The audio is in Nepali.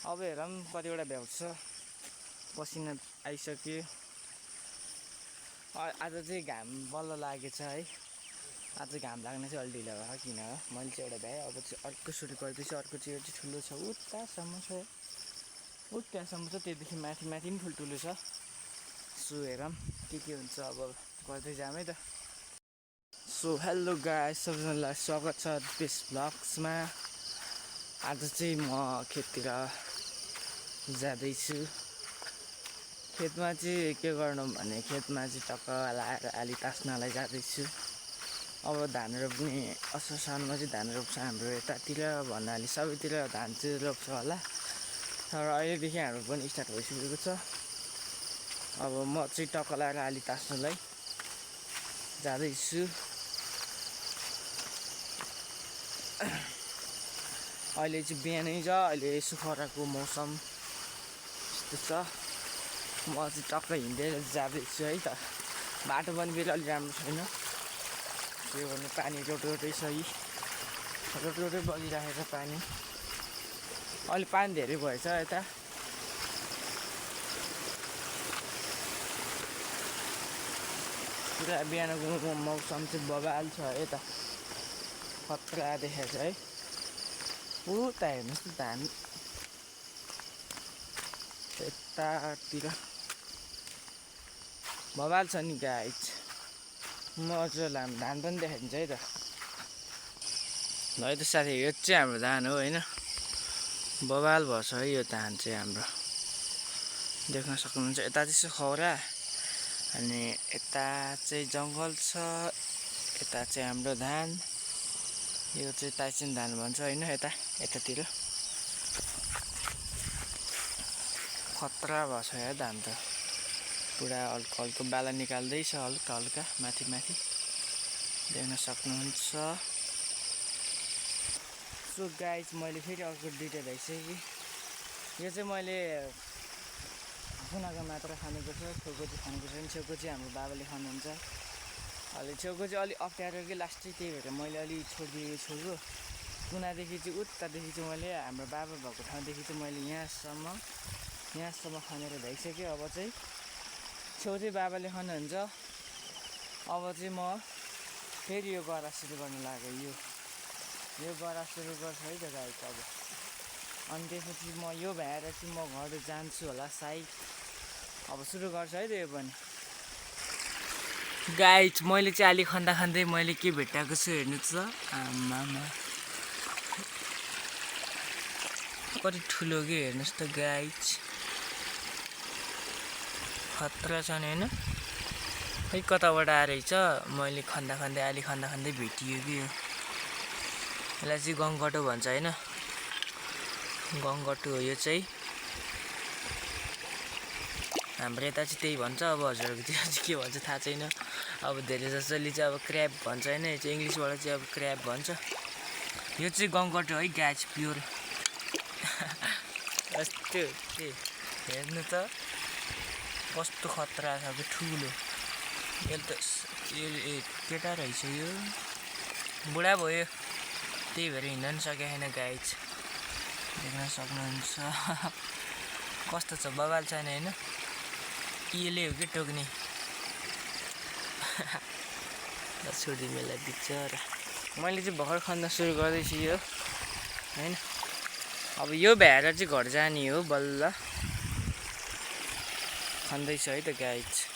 अब हेरौँ कतिवटा भ्याउँछ पसिना आइसक्यो आज चाहिँ घाम बल्ल लागेछ है आज घाम लाग्न चाहिँ अलि ढिलो भयो किन हो मैले चाहिँ एउटा भ्याएँ अब चाहिँ अर्को सुरु गर्दैछु अर्को चाहिँ ठुलो छ उतासम्म छ त्यहाँसम्म छ त्यहाँदेखि माथि पनि ठुल्ठुलो छ सो हेरौँ के हुन्छ अब गर्दै जाम है त सो हेलो गाइस सबैजनालाई स्वागत छ दिस भ्लग्समा आज चाहिँ म खेततिर जाँदैछु खेतमा चाहिँ के गर्नु भने खेतमा चाहिँ टक्क लाएर आली तास्नलाई जाँदैछु अब धान रोप्ने असोज साउनमा चाहिँ धान रोप्छ हाम्रो यतातिर भन्नाले सबैतिर धान चाहिँ रोप्छ होला तर अहिलेदेखि हाम्रो पनि स्टार्ट भइसकेको छ अब म चाहिँ टक्क लाएर आली तास्नलाई जाँदैछु अहिले चाहिँ बिहानै छ अहिले सुखराको मौसम यस्तो छ म चाहिँ टक्क हिँडेर जाँदैछु है त बाटो पनि फेरि अलि राम्रो छैन के गर्नु पानी रोटै छ यी रोटै बगिरहेको पानी अलि पानी धेरै भएछ यता पुरा बिहानको मौसम चाहिँ बबाल छ यता खतरा देखेको छ है उता हेर्नुहोस् न धान यतातिर बबाल छ नि गाइस मजाले हाम्रो धान पनि देखाइदिन्छ है त ल है त साथी यो चाहिँ हाम्रो धान हो होइन बबाल भएछ है यो धान चाहिँ हाम्रो देख्न सक्नुहुन्छ यता चाहिँ खौरा अनि यता चाहिँ जङ्गल छ यता चाहिँ हाम्रो धान यो चाहिँ ताइचिन धान भन्छ होइन यतातिर खतरा भएछ या धान त पुरा हल्का बाला निकाल्दैछ हल्का माथि देख्न सक्नुहुन्छ सो गाइस मैले फेरि अर्को दुईटा ल्याइसकेँ यो चाहिँ मैले कुनाको मात्र खानेको छ छेउको चाहिँ खानेको छैन छेउको चाहिँ हाम्रो बाबाले खानुहुन्छ अहिले छेउको चाहिँ अलिक अप्ठ्यारो कि लास्टै त्यही भएर मैले अलि छोडिदिएको छु कुनादेखि चाहिँ उतादेखि चाहिँ मैले हाम्रो बाबा भएको ठाउँदेखि चाहिँ मैले यहाँसम्म खनेर भइसक्यो अब चाहिँ छेउ चाहिँ बाबाले खानुहुन्छ अब चाहिँ म फेरि यो गरा सुरु गर्नु लाग्यो यो गरा सुरु गर्छ है त गाइस अब अनि त्यसपछि म यो भएर चाहिँ म घर जान्छु होला सायद अब सुरु गर्छ है त यो पनि गाइस मैले चाहिँ अलि खन्दै मैले के भेटाएको छु हेर्नुहोस् त आमामा कति ठुलो के हेर्नुहोस् त गाइस खतरा छ नि होइन खै कताबाट आएछ मैले अलि खन्दै भेटियो कि यो यसलाई चाहिँ गङ्गटो भन्छ होइन गङ्गटो हो यो चाहिँ हाम्रो यता चाहिँ त्यही भन्छ अब हजुरहरूकोतिर चाहिँ के भन्छ थाहा छैन अब धेरै जसोले चाहिँ अब क्र्याब भन्छ होइन यो चाहिँ इङ्ग्लिसबाट चाहिँ अब क्र्याब भन्छ यो चाहिँ गङ्गटो है गाइस प्योर यस्तो के हेर्नु त कस्तो खतरा छ अब ठुलो यो त केटा रहेछ यो बुढा भयो त्यही भएर हिँड्न पनि सकेको छैन गाइस देख्न सक्नुहुन्छ कस्तो छ बबाल छैन होइन यसले हो कि टोक्ने छोडी मेला बिचरा मैले चाहिँ भर्खर खन्न सुरु गर्दैछु यो होइन अब यो भ्याएर चाहिँ घर जाने हो बल्ल खन्दैछु है त गाइस